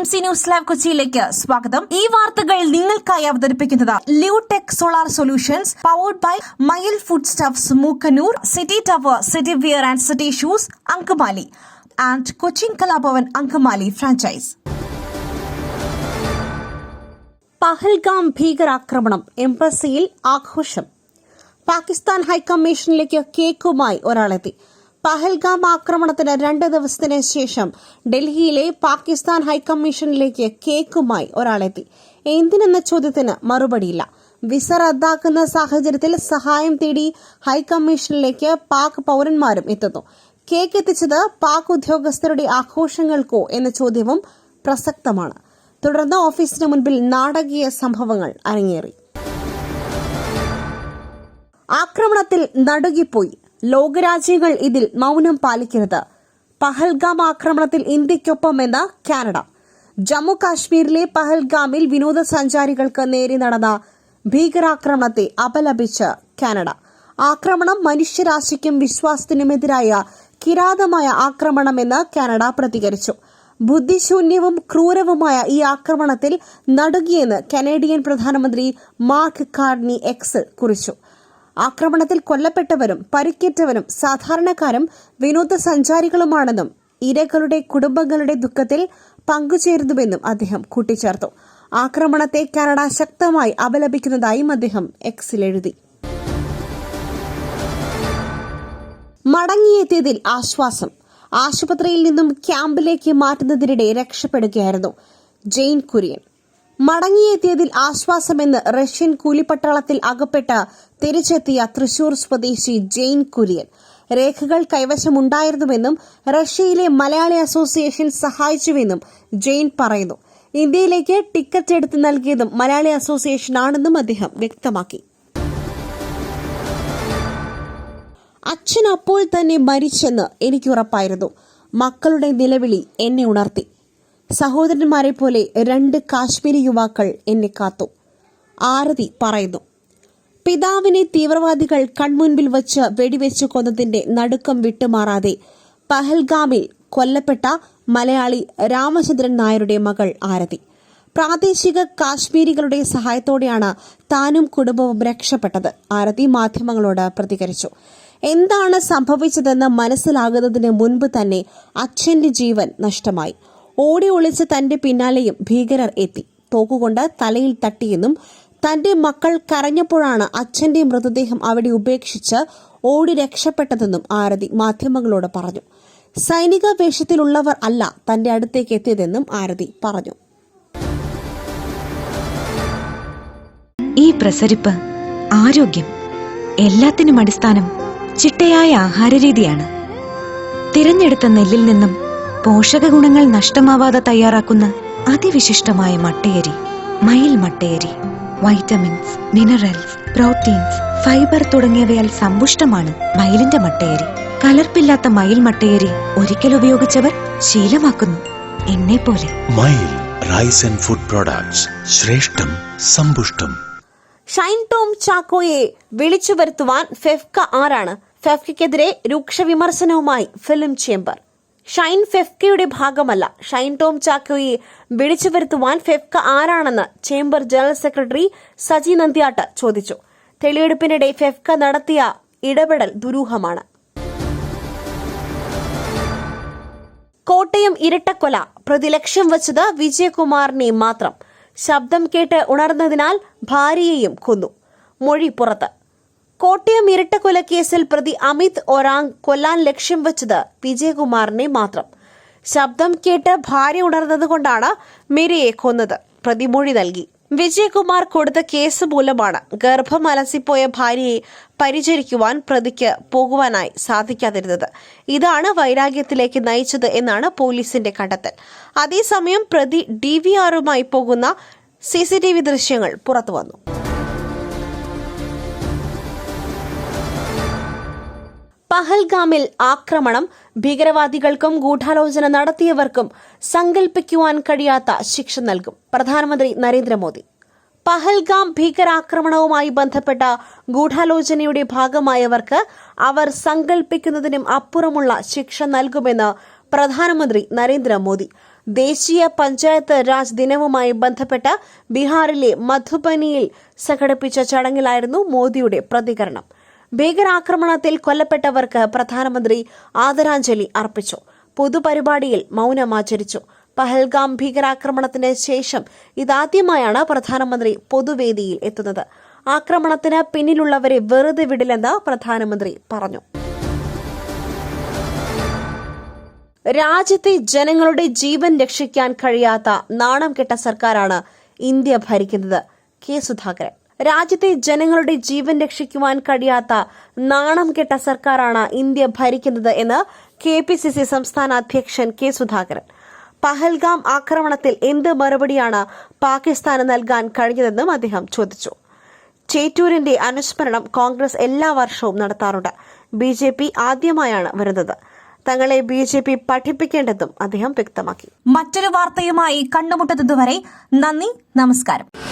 TMC news live കൊച്ചിയിലേക്ക് സ്വാഗതം. ഈ വാർത്തകൾ നിങ്ങൾക്കായി അവതരിപ്പിക്കുന്നത് ല്യൂടെക് solar solutions, powered by Mayil food stuffs, Mookkannoor, city tower, city wear and city shoes, Angamaly and Cochin Kalabhavan Angamaly franchise. Pahalgam ഭീകരാക്രമണം, എംബസിയിൽ ആഘോഷം. പാകിസ്ഥാൻ ഹൈക്കമ്മീഷനിലേക്ക് കേക്കുമായി ഒരാളെത്തി. പഹൽഗാം ആക്രമണത്തിന് 2 ദിവസത്തിന് ശേഷം ഡൽഹിയിലെ പാകിസ്ഥാൻ ഹൈക്കമ്മീഷനിലേക്ക് കേക്കുമായി ഒരാളെത്തി. എന്തിനെന്ന ചോദ്യത്തിന് മറുപടിയില്ല. വിസ റദ്ദാക്കുന്ന സാഹചര്യത്തിൽ സഹായം തേടി ഹൈക്കമ്മീഷനിലേക്ക് പാക് പൌരന്മാരും എത്തുന്നു. കേക്ക് എത്തിച്ചത് പാക് ഉദ്യോഗസ്ഥരുടെ ആഘോഷങ്ങൾക്കോ എന്ന ചോദ്യവും പ്രസക്തമാണ്. തുടർന്ന് ഓഫീസിന് മുൻപിൽ നാടകീയ സംഭവങ്ങൾ അരങ്ങേറി. ആക്രമണത്തിൽ നടുങ്ങിപ്പോയി. ലോകരാജ്യങ്ങൾ ഇതിൽ മൌനം പാലിക്കരുത്. പഹൽഗാം ആക്രമണത്തിൽ ഇന്ത്യയ്ക്കൊപ്പമെന്ന് കാനഡ. ജമ്മു കാശ്മീരിലെ പഹൽഗാമിൽ വിനോദസഞ്ചാരികൾക്ക് നേരെ നടന്ന ഭീകരാക്രമണത്തെ അപലപിച്ച് കാനഡ. ആക്രമണം മനുഷ്യരാശിക്കും വിശ്വാസത്തിനുമെതിരായ കിരാതമായ ആക്രമണമെന്ന് കാനഡ പ്രതികരിച്ചു. ബുദ്ധിശൂന്യവും ക്രൂരവുമായ ഈ ആക്രമണത്തിൽ നടുങ്ങിയെന്ന് കനേഡിയൻ പ്രധാനമന്ത്രി മാർക്ക് കാർണി എക്സിൽ കുറിച്ചു. ആക്രമണത്തിൽ കൊല്ലപ്പെട്ടവരും പരിക്കേറ്റവരും സാധാരണക്കാരും വിനോദസഞ്ചാരികളുമാണെന്നും ഇരകളുടെ കുടുംബങ്ങളുടെ ദുഃഖത്തിൽ പങ്കുചേരുന്നുവെന്നും അദ്ദേഹം കൂട്ടിച്ചേർത്തു. ആക്രമണത്തെ കാനഡ ശക്തമായി അപലപിക്കുന്നതായും അദ്ദേഹം എക്സിൽ എഴുതി. മടങ്ങിയെത്തിയതിൽ ആശ്വാസം. ആശുപത്രിയിൽ നിന്നും ക്യാമ്പിലേക്ക് മാറ്റുന്നതിനിടെ രക്ഷപ്പെടുകയായിരുന്നു ജെയിൻ കുര്യൻ. മടങ്ങിയെത്തിയതിൽ ആശ്വാസമെന്ന് റഷ്യൻ കൂലിപ്പട്ടാളത്തിൽ അകപ്പെട്ട് തിരിച്ചെത്തിയ തൃശൂർ സ്വദേശി ജെയിൻ കുര്യൻ. രേഖകൾ കൈവശമുണ്ടായിരുന്നുവെന്നും റഷ്യയിലെ മലയാളി അസോസിയേഷൻ സഹായിച്ചുവെന്നും ജെയിൻ പറയുന്നു. ഇന്ത്യയിലേക്ക് ടിക്കറ്റ് എടുത്ത് നൽകിയതും മലയാളി അസോസിയേഷനാണെന്നും അദ്ദേഹം വ്യക്തമാക്കി. അച്ഛൻ അപ്പോൾ തന്നെ മരിച്ചെന്ന് എനിക്കുറപ്പായിരുന്നു. മക്കളുടെ നിലവിളി എന്നെ ഉണർത്തി. സഹോദരന്മാരെ പോലെ 2 കാശ്മീരി യുവാക്കൾ എന്നെ കാത്തു. ആരതി പറയുന്നു. പിതാവിനെ തീവ്രവാദികൾ കൺമുൻപിൽ വച്ച് വെടിവെച്ചു കൊന്നതിന്റെ നടുക്കം വിട്ടുമാറാതെ പഹൽഗാമിൽ കൊല്ലപ്പെട്ട മലയാളി രാമചന്ദ്രൻ നായരുടെ മകൾ ആരതി. പ്രാദേശിക കാശ്മീരികളുടെ സഹായത്തോടെയാണ് താനും കുടുംബവും രക്ഷപ്പെട്ടത്. ആരതി മാധ്യമങ്ങളോട് പ്രതികരിച്ചു. എന്താണ് സംഭവിച്ചതെന്ന് മനസ്സിലാകുന്നതിന് മുൻപ് തന്നെ അച്ഛന്റെ ജീവൻ നഷ്ടമായി. ഓടി ഒളിച്ച് തന്റെ പിന്നാലെയും ഭീകരർ എത്തി. തോക്കുകൊണ്ട് തലയിൽ തട്ടിയെന്നും തന്റെ മക്കൾ കരഞ്ഞപ്പോഴാണ് അച്ഛന്റെ മൃതദേഹം അവിടെ ഉപേക്ഷിച്ച് ഓടി രക്ഷപ്പെട്ടതെന്നും ആരതി മാധ്യമങ്ങളോട് പറഞ്ഞു. സൈനിക വേഷത്തിലുള്ളവർ അല്ല തന്റെ അടുത്തേക്ക് എത്തിയതെന്നും ആരതി പറഞ്ഞു. ഈ പ്രസരിപ്പ്, ആരോഗ്യം, എല്ലാത്തിനും അടിസ്ഥാനം ചിട്ടയായ ആഹാരരീതിയാണ്. തിരഞ്ഞെടുത്ത നെല്ലിൽ നിന്നും പോഷക ഗുണങ്ങൾ നഷ്ടമാവാതെ തയ്യാറാക്കുന്ന അതിവിശിഷ്ടമായ മട്ടയരി, മയിൽ മട്ടയരി. വൈറ്റമിൻസ്, മിനറൽസ്, പ്രോട്ടീൻസ്, ഫൈബർ തുടങ്ങിയവയാൽ സമ്പുഷ്ടമാണ് മയിലിന്റെ മട്ടയരി. കലർപ്പില്ലാത്ത മയിൽ മട്ടയരി ഒരിക്കൽ ഉപയോഗിച്ചവർ ശീലമാക്കുന്നു, എന്നെ പോലെ. മയിൽ റൈസ് ആൻഡ് ഫുഡ് പ്രോഡക്ട്സ്, ശ്രേഷ്ഠം സമ്പുഷ്ടം. ഷൈൻ ടോം ചാക്കോയെ വിളിച്ചു വരുത്തുവാൻ ഫെഫ്ക ആരാണ്? ഫെഫ്കയ്ക്കെതിരെ രൂക്ഷ വിമർശനവുമായി ഫിലിം ചേംബർ. ഷൈൻ ഫെഫ്കയുടെ ഭാഗമല്ല. ഷൈൻ ടോം ചാക്കോയെ വിളിച്ചു വരുത്തുവാൻ ഫെഫ്ക ആരാണെന്ന് chamber general secretary Saji Nandyat ചോദിച്ചു. തെളിവെടുപ്പിനിടെ ഫെഫ്ക നടത്തിയ ഇടപെടൽ ദുരൂഹമാണ്. കോട്ടയം ഇരട്ടക്കൊല, പ്രതി ലക്ഷ്യം വച്ചത് വിജയകുമാറിനെ മാത്രം. ശബ്ദം കേട്ട് ഉണർന്നതിനാൽ ഭാര്യയെയും കൊന്നു. മൊഴി പുറത്ത്. കോട്ടയം ഇരട്ടക്കൊലക്കേസിൽ പ്രതി അമിത് ഒറാങ് കൊല്ലാൻ ലക്ഷ്യം വെച്ചത് വിജയകുമാറിനെ മാത്രം. ശബ്ദം കേട്ട് ഭാര്യ ഉണർന്നതുകൊണ്ടാണ് മിരയെ കൊന്നത്. പ്രതി മൊഴി നൽകി. വിജയകുമാർ കൊടുത്ത കേസ് മൂലമാണ് ഗർഭം അലസിപ്പോയ ഭാര്യയെ പരിചരിക്കുവാൻ പ്രതിക്ക് പോകുവാനായി സാധിക്കാതിരുന്നത്. ഇതാണ് വൈരാഗ്യത്തിലേക്ക് നയിച്ചത് എന്നാണ് പോലീസിന്റെ കണ്ടെത്തൽ. അതേസമയം പ്രതി DVRുമായി പോകുന്ന CCTV ദൃശ്യങ്ങൾ പുറത്തുവന്നു. പഹൽഗാമിൽ ആക്രമണം, ഭീകരവാദികൾക്കും ഗൂഢാലോചന നടത്തിയവർക്കും സങ്കൽപ്പിക്കുവാൻ കഴിയാത്ത ശിക്ഷ നൽകും പ്രധാനമന്ത്രി നരേന്ദ്രമോദി. പഹൽഗാം ഭീകരാക്രമണവുമായി ബന്ധപ്പെട്ട ഗൂഢാലോചനയുടെ ഭാഗമായവർക്ക് അവർ സങ്കൽപ്പിക്കുന്നതിനും അപ്പുറമുള്ള ശിക്ഷ നൽകുമെന്ന് പ്രധാനമന്ത്രി നരേന്ദ്രമോദി. ദേശീയ പഞ്ചായത്ത് രാജ് ദിനവുമായി ബന്ധപ്പെട്ട് ബീഹാറിലെ മധുബനിയിൽ സംഘടിപ്പിച്ച ചടങ്ങിലായിരുന്നു മോദിയുടെ പ്രതികരണം. ഭീകരാക്രമണത്തിൽ കൊല്ലപ്പെട്ടവർക്ക് പ്രധാനമന്ത്രി ആദരാഞ്ജലി അർപ്പിച്ചു. പൊതുപരിപാടിയിൽ മൌനമാചരിച്ചു. പഹൽഗാം ഭീകരാക്രമണത്തിന് ശേഷം ഇതാദ്യമായാണ് പ്രധാനമന്ത്രി പൊതുവേദിയിൽ എത്തുന്നത്. ആക്രമണത്തിന് പിന്നിലുള്ളവരെ വെറുതെ വിടില്ലെന്ന് പ്രധാനമന്ത്രി പറഞ്ഞു. രാജ്യത്തെ ജനങ്ങളുടെ ജീവൻ രക്ഷിക്കാൻ കഴിയാത്ത നാണം കെട്ട സർക്കാരാണ് ഇന്ത്യ ഭരിക്കുന്നത്. കെ സുധാകരൻ. രാജ്യത്തെ ജനങ്ങളുടെ ജീവൻ രക്ഷിക്കുവാൻ കഴിയാത്ത നാണം കെട്ട സർക്കാരാണ് ഇന്ത്യ ഭരിക്കുന്നത് എന്ന് KPCC സംസ്ഥാന അധ്യക്ഷൻ കെ സുധാകരൻ. പഹൽഗാം ആക്രമണത്തിൽ എന്ത് മറുപടിയാണ് പാകിസ്ഥാന് നൽകാൻ കഴിഞ്ഞതെന്നും അദ്ദേഹം ചോദിച്ചു. ചേറ്റൂരിന്റെ അനുസ്മരണം കോൺഗ്രസ് എല്ലാ വർഷവും നടത്താറുണ്ട്. BJP ആദ്യമായാണ് വരുന്നത്. തങ്ങളെ BJP പഠിപ്പിക്കേണ്ടതും അദ്ദേഹം വ്യക്തമാക്കി. മറ്റൊരു വാർത്തയുമായി കണ്ടുമുട്ടുന്നതുവരെ നന്ദി, നമസ്കാരം.